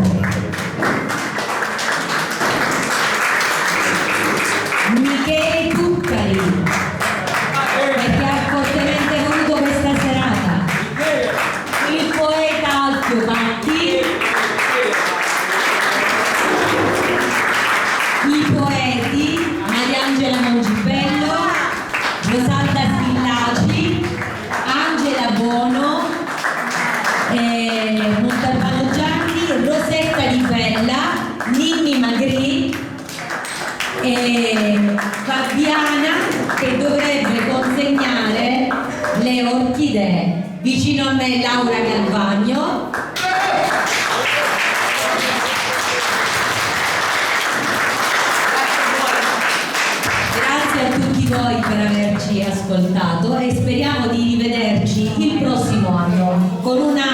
Michele Tuccari, perché ha fortemente voluto questa serata. Il poeta Alfio Patti, i poeti Mariangela Mongibello, Rosalda Schillaci, Angela Bono, Montalbano Gianni, Rosetta Di Bella, Ninni Magri e Fabiana, che dovrebbe consegnare le orchidee. Vicino a me Laura Galvagno. Grazie a tutti voi per averci ascoltato e speriamo di rivederci il prossimo anno con una